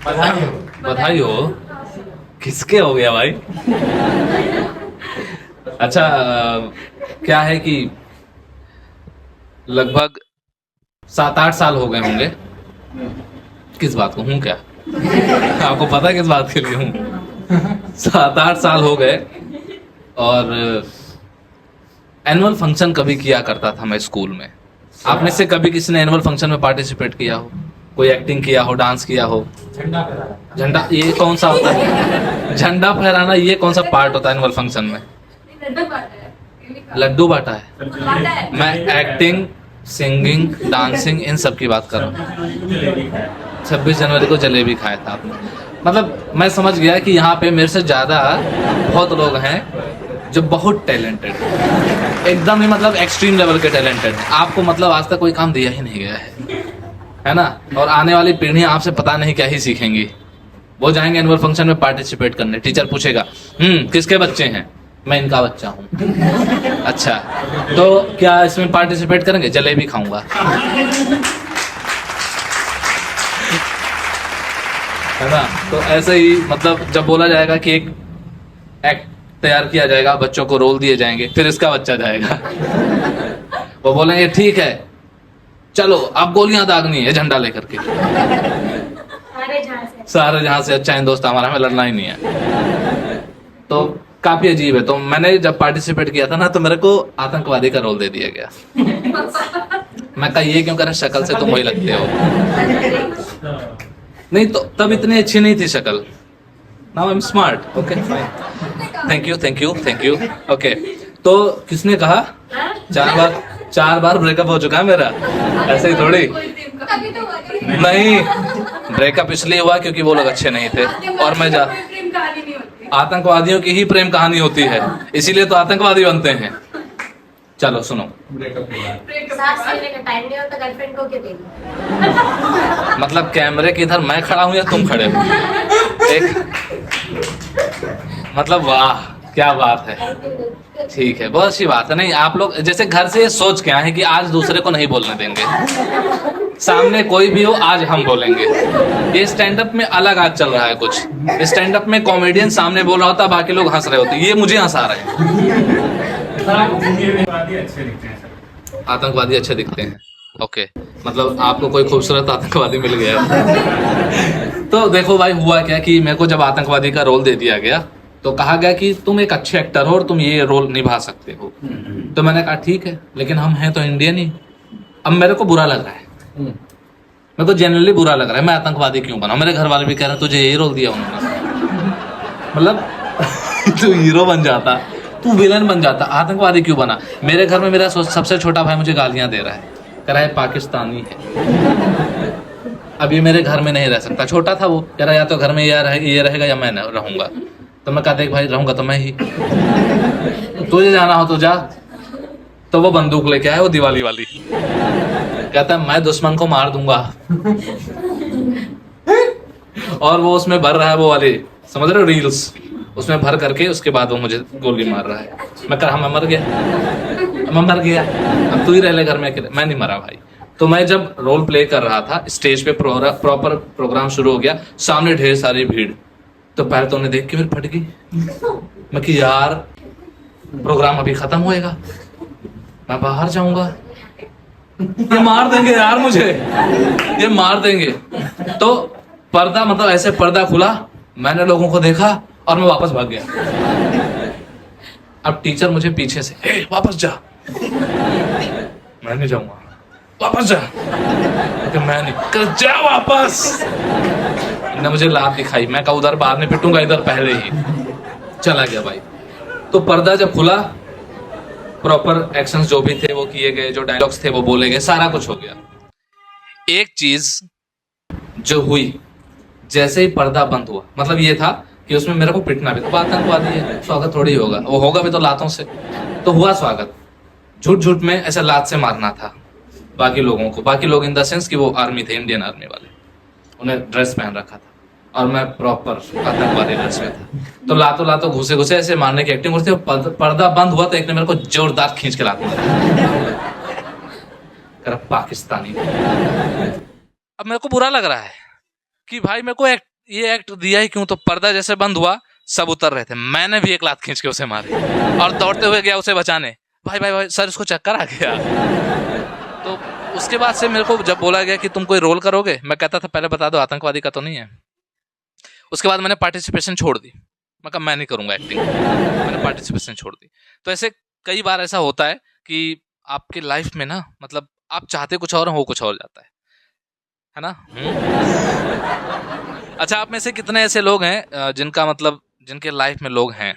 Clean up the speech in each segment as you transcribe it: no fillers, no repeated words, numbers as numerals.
बधाई हो। किसके हो गया भाई? अच्छा, क्या है कि लगभग 7-8 साल हो गए होंगे। किस बात को हूँ क्या? आपको पता है किस बात के लिए हूँ? 7-8 साल हो गए। और एनुअल फंक्शन कभी किया करता था मैं स्कूल में। आप में से कभी किसी ने एनुअल फंक्शन में पार्टिसिपेट किया हो? कोई एक्टिंग किया हो, डांस किया हो? झंडा ये कौन सा होता है? झंडा फहराना ये कौन सा पार्ट होता है एनुअल फंक्शन में? लड्डू बांटा है। मैं एक्टिंग, सिंगिंग, डांसिंग इन सब की बात कर रहा हूँ। 26 जनवरी को जलेबी खाया था आपने। मतलब मैं समझ गया कि यहाँ पे मेरे से ज़्यादा बहुत लोग हैं जो बहुत टैलेंटेड हैं, एकदम ही मतलब एक्सट्रीम लेवल के टैलेंटेड हैं। आपको मतलब आज तक कोई काम दिया ही नहीं गया है ना? और आने वाली पीढ़ियाँ आपसे पता नहीं क्या ही सीखेंगी। वो जाएंगे एनुअल फंक्शन में पार्टिसिपेट करने, टीचर पूछेगा किसके बच्चे हैं? मैं इनका बच्चा हूँ। अच्छा, तो क्या इसमें पार्टिसिपेट करेंगे? जलेबी खाऊंगा। है ना? तो ऐसे ही मतलब जब बोला जाएगा कि एक एक्ट तैयार किया जाएगा, बच्चों को रोल दिए जाएंगे, फिर इसका बच्चा जाएगा। वो बोलेंगे ठीक है चलो अब गोलियां दागनी है झंडा लेकर के। सारे जहां से अच्छा हिंदुस्तान हमारा, हमें लड़ना ही नहीं है। तो काफी अजीब है। तो मैंने जब पार्टिसिपेट किया था ना, तो मेरे को आतंकवादी का रोल दे दिया गया। मैं कहा ये क्यों करें, शक्ल से तुम वही लगते हो। नहीं तो तब इतनी अच्छी नहीं थी शक्ल। Now I am smart. Okay fine, thank you. Okay, तो किसने कहा 4 बार ब्रेकअप हो चुका है मेरा? ऐसे ही थोड़ी नहीं, ब्रेकअप इसलिए हुआ क्योंकि वो लोग अच्छे नहीं थे। और मैं आतंकवादियों की ही प्रेम कहानी होती है, इसीलिए तो आतंकवादी बनते हैं। चलो सुनो, मतलब कैमरे के इधर मैं खड़ा हूं या तुम खड़े हो? एक मतलब वाह क्या बात है। ठीक है, बहुत अच्छी बात है। नहीं आप लोग जैसे घर से ये सोच के आए हैं कि आज दूसरे को नहीं बोलने देंगे, सामने कोई भी हो आज हम बोलेंगे। ये स्टैंड अप में अलग आज चल रहा है कुछ। स्टैंड अप में कॉमेडियन सामने बोल रहा होता, बाकी लोग हंस रहे होते, ये मुझे हंसा रहे हैं। आतंकवादी अच्छे दिखते हैं। ओके, मतलब आपको कोई खूबसूरत आतंकवादी मिल गया। तो देखो भाई हुआ क्या कि मेरे को जब आतंकवादी का रोल दे दिया गया तो कहा गया कि तुम एक अच्छे एक्टर हो और तुम ये रोल निभा सकते हो। तो मैंने कहा ठीक है, लेकिन हम हैं तो इंडियन ही। अब मेरे को बुरा लग रहा है, मेरे को जनरली बुरा लग रहा है, मैं आतंकवादी क्यों बना? मेरे घर वाले भी कह रहे हैं तुझे यही रोल दिया उन्होंने। मतलब तू हीरो बन जाता, तू विलन बन जाता, आतंकवादी क्यों बना? मेरे घर में मेरा सबसे छोटा भाई मुझे गालियां दे रहा है, कह रहा है पाकिस्तानी है। अब ये मेरे घर में नहीं रह सकता, छोटा था वो, कह रहा या तो घर में ये रहेगा या मैं रहूंगा। तो मैं कहता भाई रहूंगा तो मैं ही, तुझे जाना हो तो जा। तो वो बंदूक लेके आया, वो दिवाली वाली, कहता है मैं दुश्मन को मार दूंगा। और वो उसमें भर रहा है वो वाली, समझ रहे हो, रील्स, उसमें भर करके उसके बाद वो मुझे गोली मार रहा है। मैं कहा मैं मर गया, अब तू ही रह ले घर में अकेले। मैं नहीं मरा भाई। तो मैं जब रोल प्ले कर रहा था, स्टेज पे प्रॉपर प्रोग्राम शुरू हो गया, सामने ढेर सारी भीड़। तो पहले तो उन्हें देख के फिर फट गई। मैं कि यार प्रोग्राम अभी खत्म होएगा, मैं बाहर जाऊंगा, ये मार देंगे यार मुझे, ये मार देंगे। तो पर्दा मतलब ऐसे पर्दा खुला, मैंने लोगों को देखा और मैं वापस भाग गया। अब टीचर मुझे पीछे से ए, वापस जा। मैं नहीं जाऊंगा, वापस जा। मैं नहीं कर, जा वापस। ने मुझे लात दिखाई, मैं कहा उधर बाद में पिटूंगा, इधर पहले ही। चला गया भाई। तो पर्दा जब खुला, प्रॉपर एक्शंस जो भी थे वो किए गए, जो डायलॉग्स थे वो बोले गए, सारा कुछ हो गया। एक चीज जो हुई, जैसे ही पर्दा बंद हुआ, मतलब ये था कि उसमें मेरे को पिटना भी, तो आतंकवादी है, स्वागत थोड़ी होगा, वो होगा भी तो लातों से। तो हुआ स्वागत, झूठ में ऐसे लात से मारना था बाकी लोगों को। बाकी लोग इन द सेंस कि वो आर्मी थे, इंडियन आर्मी वाले, उन्हें ड्रेस पहन रखा था और मैं प्रॉपर आतंकवादी ड्रेस में था। तो लातों घुसे ऐसे मारने की एक्टिंग करते। पर्दा बंद हुआ तो एक ने मेरे को जोरदार खींच के लात मारा, पाकिस्तानी। अब मेरे को बुरा लग रहा है कि भाई मेरे को ये एक्ट दिया ही क्यों, तो पर्दा जैसे बंद हुआ, सब उतर रहे थे, मैंने भी एक लात खींच के उसे मारी और दौड़ते हुए गया उसे बचाने। भाई भाई भाई सर इसको चक्कर आ गया। तो उसके बाद से मेरे को जब बोला गया कि तुम कोई रोल करोगे, मैं कहता था पहले बता दो आतंकवादी का तो नहीं है। उसके बाद मैंने पार्टिसिपेशन छोड़ दी, मैं कहा मैं नहीं करूंगा एक्टिंग, मैंने पार्टिसिपेशन छोड़ दी। तो ऐसे कई बार ऐसा होता है कि आपके लाइफ में ना, मतलब आप चाहते कुछ और हो कुछ और जाता है ना। अच्छा, आप में से कितने ऐसे लोग हैं जिनका मतलब जिनके लाइफ में लोग हैं?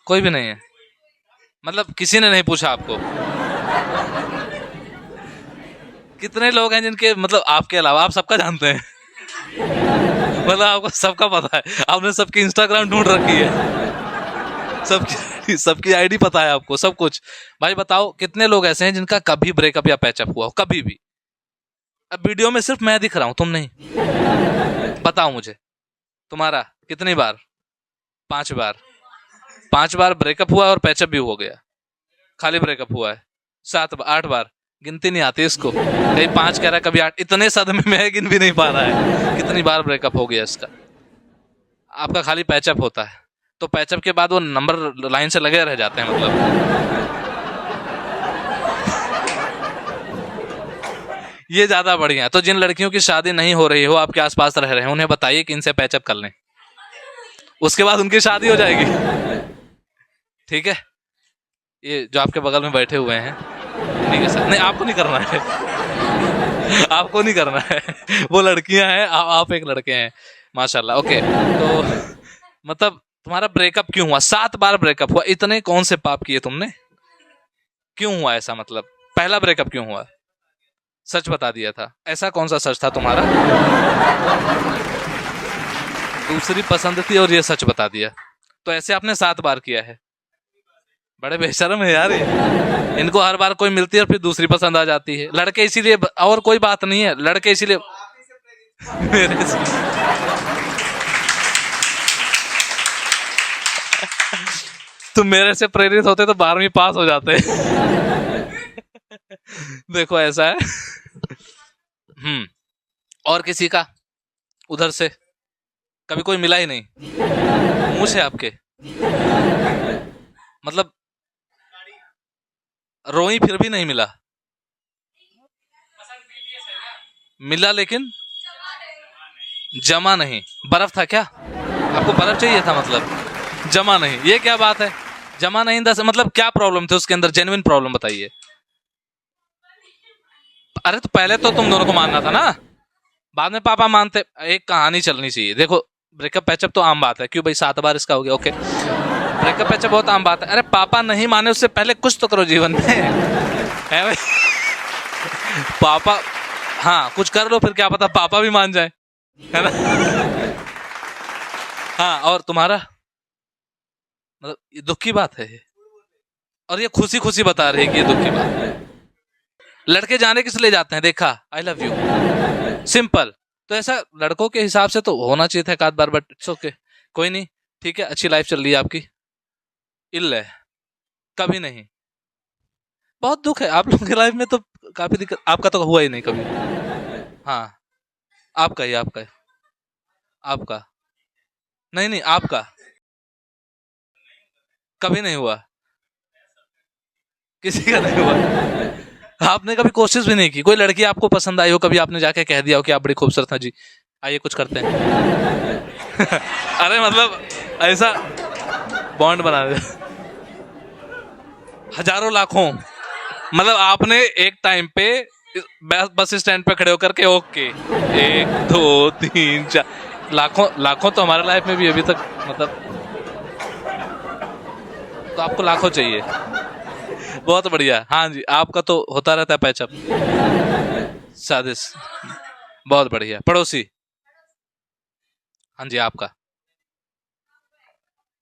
कोई भी नहीं है, मतलब किसी ने नहीं पूछा आपको? कितने लोग हैं जिनके मतलब आपके अलावा आप सबका जानते हैं? मतलब आपको सबका पता है, आपने सबकी इंस्टाग्राम ढूंढ रखी है, सबकी सबकी आईडी पता है आपको, सब कुछ। भाई बताओ कितने लोग ऐसे हैं जिनका कभी ब्रेकअप या पैचअप हुआ हो, कभी भी? अब वीडियो में सिर्फ मैं दिख रहा हूं, तुम नहीं। बताओ मुझे, तुम्हारा कितनी बार? 5 बार। 5 बार ब्रेकअप हुआ और पैचअप भी हो गया, खाली ब्रेकअप हुआ है 7 8 बार, गिनती नहीं आती इसको, कहीं 5 कह रहा है कभी 8, इतने सदमे में है गिन भी नहीं पा रहा है कितनी बार ब्रेकअप हो गया इसका। आपका खाली पैचअप होता है, तो पैचअप के बाद वो नंबर लाइन से लगे रह जाते हैं मतलब। ये ज्यादा बढ़िया है। तो जिन लड़कियों की शादी नहीं हो रही हो, आपके आसपास रह रहे हैं, उन्हें बताइए कि इनसे पैचअप कर लें, उसके बाद उनकी शादी हो जाएगी। ठीक है, ये जो आपके बगल में बैठे हुए हैं इन्हीं के साथ। नहीं, आपको नहीं करना है, आपको नहीं करना है, वो लड़कियां हैं, आप एक लड़के हैं, माशाल्लाह। ओके, तो मतलब तुम्हारा ब्रेकअप क्यों हुआ? 7 बार ब्रेकअप हुआ, इतने कौन से पाप किए तुमने? क्यों हुआ ऐसा, मतलब पहला ब्रेकअप क्यों हुआ? सच बता दिया था, ऐसा कौन सा सच था तुम्हारा? दूसरी पसंद थी और ये सच बता दिया, तो ऐसे आपने 7 बार किया है। बड़े बेशर्म है यार ये। इनको हर बार कोई मिलती है और फिर दूसरी पसंद आ जाती है। लड़के इसीलिए, और कोई बात नहीं है, लड़के इसीलिए मेरे से तुम मेरे से प्रेरित होते तो 12वीं पास हो जाते। देखो ऐसा है। और किसी का उधर से कभी कोई मिला ही नहीं? मुंह से आपके मतलब रोई फिर भी नहीं मिला? मिला लेकिन जमा नहीं। बर्फ था क्या? आपको बर्फ चाहिए था मतलब, जमा नहीं। ये क्या बात है, जमा नहीं दस मतलब क्या प्रॉब्लम थी उसके अंदर? जेन्युइन प्रॉब्लम बताइए। अरे तो पहले तो तुम दोनों को मानना था ना, बाद में पापा मानते। एक कहानी चलनी चाहिए। देखो ब्रेकअप पैचअप तो आम बात है, क्यों भाई 7 बार इसका हो गया, ओके। ब्रेकअप पैचअप बहुत आम बात है। अरे पापा नहीं माने उससे पहले कुछ तो करो जीवन में, है भाई। पापा, हाँ कुछ कर लो, फिर क्या पता पापा भी मान जाए, है ना। हाँ, और तुम्हारा मतलब ये दुख की बात है, और ये खुशी खुशी बता रही है कि ये दुख की बात है। लड़के जाने किस लिए जाते हैं? देखा, आई लव यू, सिंपल। तो ऐसा लड़कों के हिसाब से तो होना चाहिए था एक आध बार, बट इट्स ओके, कोई नहीं, ठीक है, अच्छी लाइफ चल रही है आपकी। इल है, कभी नहीं। बहुत दुख है आप लोगों की लाइफ में, तो काफी दिक्कत। आपका तो हुआ ही नहीं कभी? हाँ, आपका ही, आपका ही, आपका नहीं, नहीं आपका कभी नहीं हुआ, किसी का नहीं हुआ। आपने कभी कोशिश भी नहीं की? कोई लड़की आपको पसंद आई हो, कभी आपने जाके कह दिया हो कि आप बड़ी खूबसूरत हैं जी, आइए कुछ करते हैं। अरे मतलब ऐसा बॉन्ड बना दे। हजारों लाखों, मतलब आपने एक टाइम पे बस स्टैंड पे खड़े होकर के ओके 1 2 3 4, लाखों लाखों तो हमारे लाइफ में भी अभी तक, मतलब तो आपको लाखों चाहिए। बहुत बढ़िया, हाँ जी, आपका तो होता रहता है पैचअप, साजिश। बहुत बढ़िया। पड़ोसी, हाँ जी, आपका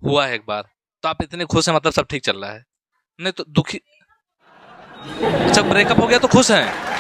हुआ है एक बार, तो आप इतने खुश हैं, मतलब सब ठीक चल रहा है? नहीं तो दुखी। अच्छा ब्रेकअप हो गया तो खुश हैं?